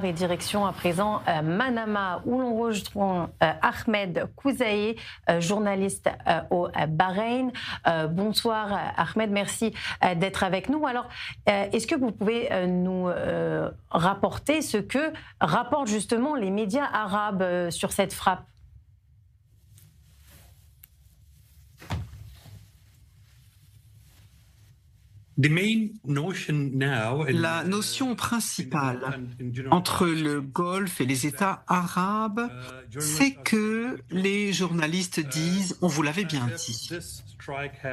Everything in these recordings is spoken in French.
Et direction à présent Manama, où l'on rejoint Ahmed Kouzaï, journaliste au Bahreïn. Bonsoir Ahmed, merci d'être avec nous. Alors, est-ce que vous pouvez nous rapporter ce que rapportent justement les médias arabes sur cette frappe ? La notion principale entre le Golfe et les États arabes, c'est que les journalistes disent « on vous l'avait bien dit »,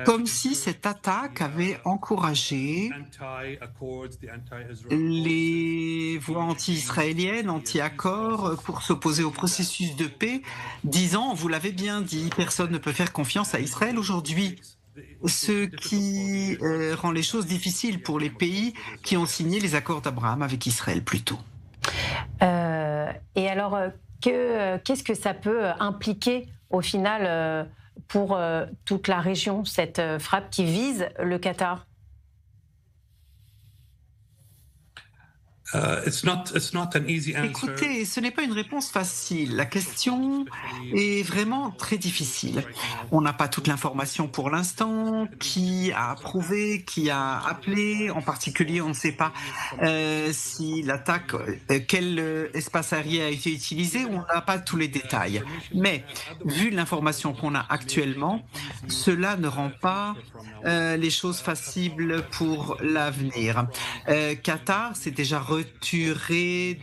comme si cette attaque avait encouragé les voix anti-israéliennes, anti-accords, pour s'opposer au processus de paix, disant « on vous l'avait bien dit, personne ne peut faire confiance à Israël aujourd'hui ». Ce qui rend les choses difficiles pour les pays qui ont signé les accords d'Abraham avec Israël plus tôt. Et alors, qu'est-ce que ça peut impliquer au final pour toute la région, cette frappe qui vise le Qatar ? Écoutez, ce n'est pas une réponse facile. La question est vraiment très difficile. On n'a pas toute l'information pour l'instant. Qui a approuvé, qui a appelé? En particulier, on ne sait pas si l'attaque, quel espace aérien a été utilisé. On n'a pas tous les détails. Mais vu l'information qu'on a actuellement, cela ne rend pas les choses faciles pour l'avenir. Qatar s'est déjà retiré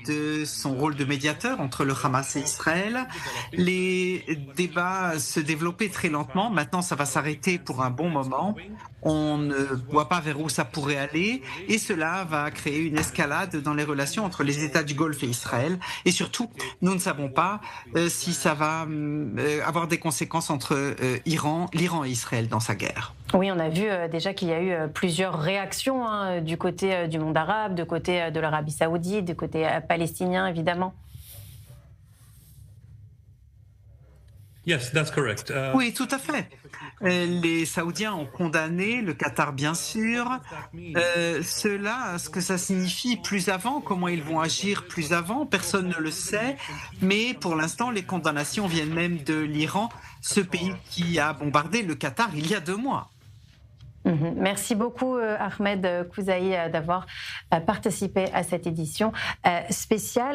de son rôle de médiateur entre le Hamas et Israël. Les débats se développaient très lentement. Maintenant, ça va s'arrêter pour un bon moment. On ne voit pas vers où ça pourrait aller et cela va créer une escalade dans les relations entre les États du Golfe et Israël. Et surtout, nous ne savons pas si ça va avoir des conséquences entre l'Iran et Israël dans sa guerre. Oui, on a vu déjà qu'il y a eu plusieurs réactions du côté du monde arabe, du côté de l'Arabie saoudite, du côté palestinien, évidemment. Oui, tout à fait. Les Saoudiens ont condamné le Qatar, bien sûr. Cela, ce que ça signifie plus avant, comment ils vont agir plus avant, personne ne le sait. Mais pour l'instant, les condamnations viennent même de l'Iran, ce pays qui a bombardé le Qatar il y a 2 mois. Merci beaucoup Ahmed Kouzaï d'avoir participé à cette édition spéciale.